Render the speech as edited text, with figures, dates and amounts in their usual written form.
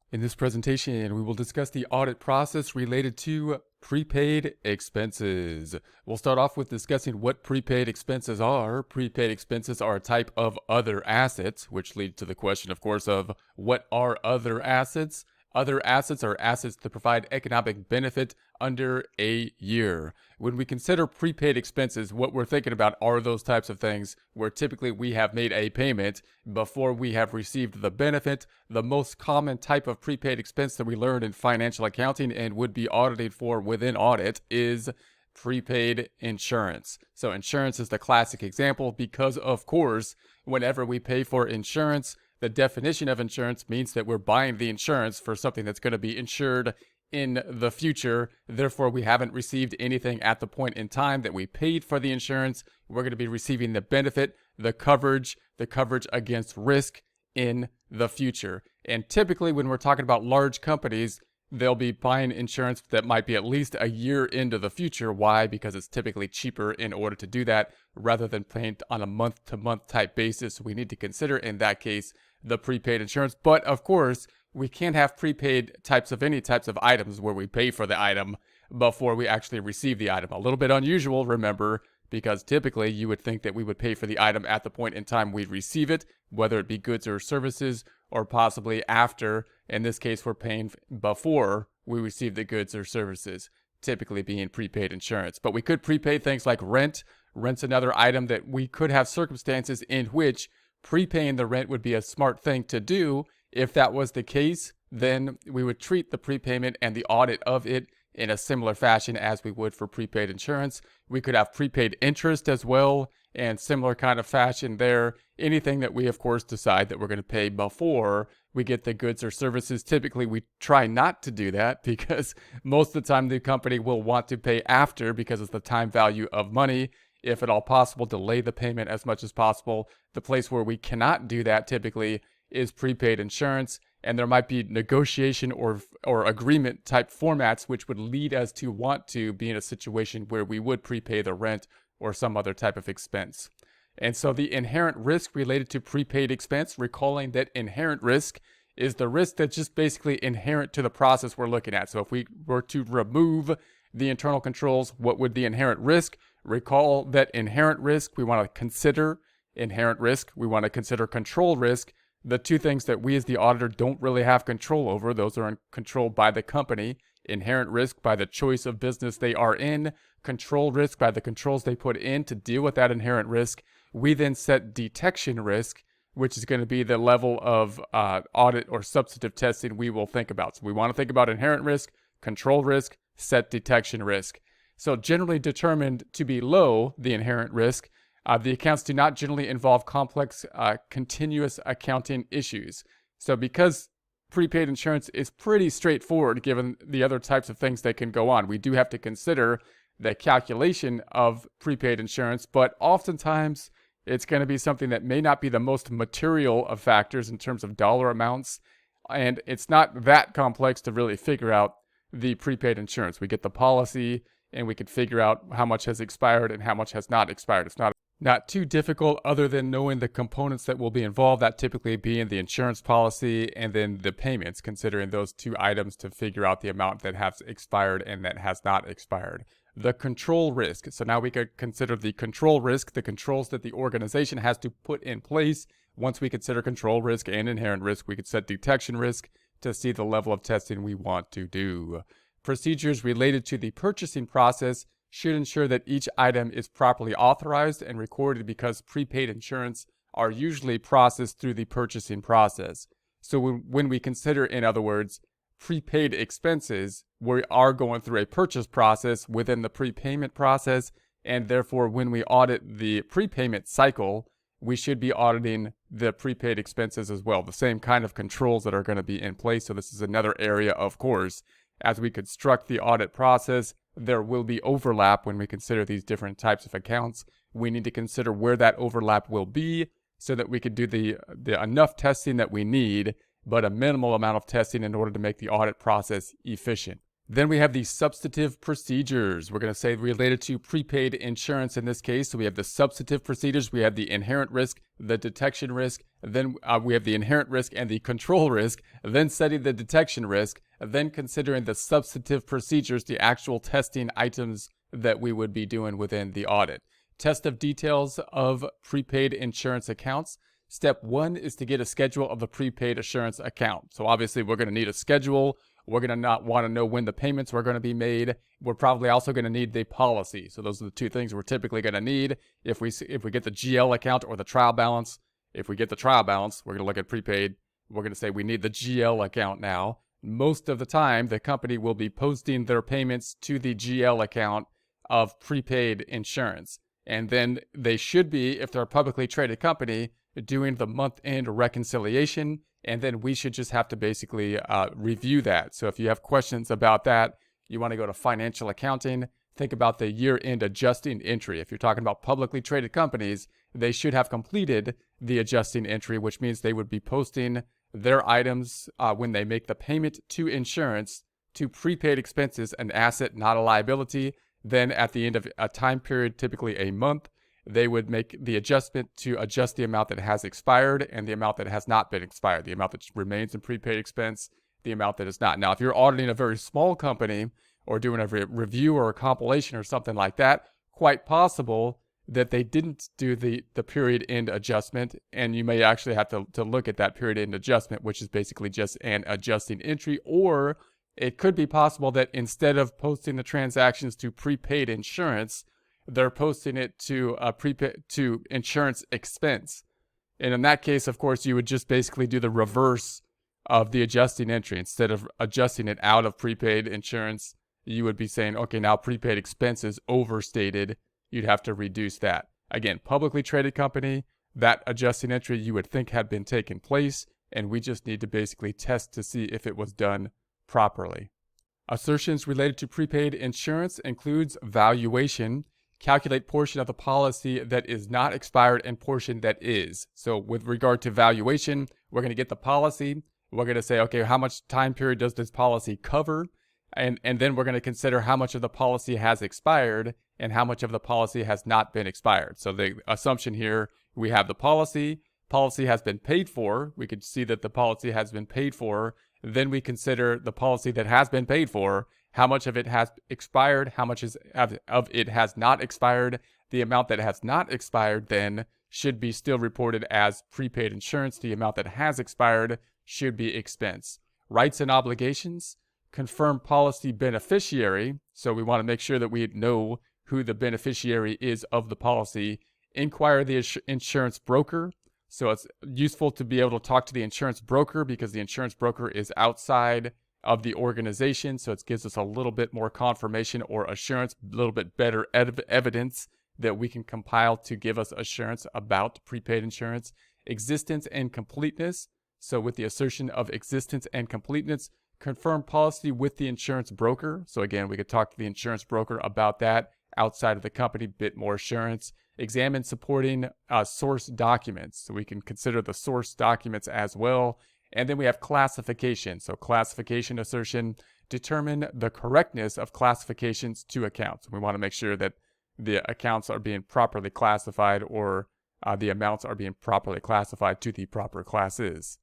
In this presentation, we will discuss the audit process related to prepaid expenses. We'll start off with discussing what prepaid expenses are. Prepaid expenses are a type of other assets, which leads to the question, of course, of what are other assets? Other assets are assets that provide economic benefit under a year. When we consider prepaid expenses, what we're thinking about are those types of things where typically we have made a payment before we have received the benefit. The most common type of prepaid expense that we learned in financial accounting and would be audited for within audit is prepaid insurance. So insurance is the classic example because, of course, whenever we pay for insurance, the definition of insurance means that we're buying the insurance for something that's going to be insured in the future. Therefore, we haven't received anything at the point in time that we paid for the insurance. We're going to be receiving the benefit, the coverage against risk in the future. And typically, when we're talking about large companies, they'll be buying insurance that might be at least a year into the future. Why? Because it's typically cheaper in order to do that rather than paying on a month-to-month type basis. We need to consider, in that case, the prepaid insurance. But of course, we can't have prepaid types of any types of items where we pay for the item before we actually receive the item. A little bit unusual, remember, because typically you would think that we would pay for the item at the point in time we receive it, whether it be goods or services, or possibly after. In this case, we're paying before we receive the goods or services, typically being prepaid insurance. But we could prepay things like rent. Rent's another item that we could have circumstances in which prepaying the rent would be a smart thing to do. If that was the case, then we would treat the prepayment and the audit of it in a similar fashion as we would for prepaid insurance. We could have prepaid interest as well, and similar kind of fashion there. Anything that we, of course, decide that we're going to pay before we get the goods or services. Typically, we try not to do that because most of the time the company will want to pay after because it's the time value of money. If at all possible, delay the payment as much as possible. The place where we cannot do that typically is prepaid insurance, and there might be negotiation or agreement type formats which would lead us to want to be in a situation where we would prepay the rent or some other type of expense. And so the inherent risk related to prepaid expense, recalling that inherent risk is the risk that's just basically inherent to the process we're looking at. So if we were to remove the internal controls, what would the inherent risk? Recall that inherent risk, we want to consider inherent risk, we want to consider control risk. The two things that we as the auditor don't really have control over, those are controlled by the company. Inherent risk by the choice of business they are in, control risk by the controls they put in to deal with that inherent risk. We then set detection risk, which is going to be the level of audit or substantive testing we will think about. So we want to think about inherent risk, control risk, set detection risk. So generally determined to be low, the inherent risk, the accounts do not generally involve complex continuous accounting issues. So because prepaid insurance is pretty straightforward given the other types of things that can go on, we do have to consider the calculation of prepaid insurance, but oftentimes it's going to be something that may not be the most material of factors in terms of dollar amounts, and it's not that complex to really figure out the prepaid insurance. We get the policy and we can figure out how much has expired and how much has not expired. It's not too difficult other than knowing the components that will be involved, that typically being the insurance policy and then the payments, considering those two items to figure out the amount that has expired and that has not expired. The control risk. So now we could consider the control risk, the controls that the organization has to put in place. Once we consider control risk and inherent risk, we could set detection risk to see the level of testing we want to do. Procedures related to the purchasing process should ensure that each item is properly authorized and recorded because prepaid insurance are usually processed through the purchasing process. So when we consider, in other words, prepaid expenses, we are going through a purchase process within the prepayment process, and therefore when we audit the prepayment cycle, we should be auditing the prepaid expenses as well, the same kind of controls that are going to be in place. So this is another area, of course, as we construct the audit process, there will be overlap when we consider these different types of accounts. We need to consider where that overlap will be so that we could do the enough testing that we need, but a minimal amount of testing in order to make the audit process efficient. Then we have the substantive procedures. We're going to say related to prepaid insurance in this case. So we have the substantive procedures. We have the inherent risk, the detection risk. Then we have the inherent risk and the control risk. Then setting the detection risk. Then considering the substantive procedures, the actual testing items that we would be doing within the audit. Test of details of prepaid insurance accounts. Step 1 is to get a schedule of the prepaid insurance account. So obviously we're going to need a schedule. We're going to not want to know when the payments were going to be made. We're probably also going to need the policy. So those are the two things we're typically going to need. If we get the GL account or the trial balance, if we get the trial balance, we're going to look at prepaid. We're going to say we need the GL account now. Most of the time, the company will be posting their payments to the GL account of prepaid insurance. And then they should be, if they're a publicly traded company, doing the month-end reconciliation, and then we should just have to basically review that. So if you have questions about that, you want to go to financial accounting, think about the year-end adjusting entry. If you're talking about publicly traded companies, they should have completed the adjusting entry, which means they would be posting their items when they make the payment to insurance to prepaid expenses, an asset, not a liability. Then at the end of a time period, typically a month, they would make the adjustment to adjust the amount that has expired and the amount that has not been expired, the amount that remains in prepaid expense, the amount that is not. Now, if you're auditing a very small company or doing a review or a compilation or something like that, quite possible that they didn't do the period end adjustment, and you may actually have to look at that period end adjustment, which is basically just an adjusting entry. Or it could be possible that instead of posting the transactions to prepaid insurance, they're posting it to to insurance expense. And in that case, of course, you would just basically do the reverse of the adjusting entry. Instead of adjusting it out of prepaid insurance, you would be saying, okay, now prepaid expense is overstated. You'd have to reduce that. Again, publicly traded company, that adjusting entry you would think had been taken place, and we just need to basically test to see if it was done properly. Assertions related to prepaid insurance includes valuation. Calculate portion of the policy that is not expired and portion that is. So with regard to valuation, we're going to get the policy. We're going to say, okay, how much time period does this policy cover? And then we're going to consider how much of the policy has expired and how much of the policy has not been expired. So the assumption here, we have the policy has been paid for. We could see that the policy has been paid for. Then we consider the policy that has been paid for, how much of it has expired, how much of it has not expired. The amount that has not expired then should be still reported as prepaid insurance. The amount that has expired should be expense. Rights and obligations. Confirm policy beneficiary. So we want to make sure that we know who the beneficiary is of the policy. Inquire the insurance broker. So it's useful to be able to talk to the insurance broker because the insurance broker is outside of the organization. So it gives us a little bit more confirmation or assurance, a little bit better evidence that we can compile to give us assurance about prepaid insurance. Existence and completeness. So with the assertion of existence and completeness, confirm policy with the insurance broker. So again, we could talk to the insurance broker about that outside of the company, bit more assurance. Examine supporting source documents. So we can consider the source documents as well. And then we have classification. So classification assertion, determine the correctness of classifications to accounts. We want to make sure that the accounts are being properly classified or the amounts are being properly classified to the proper classes.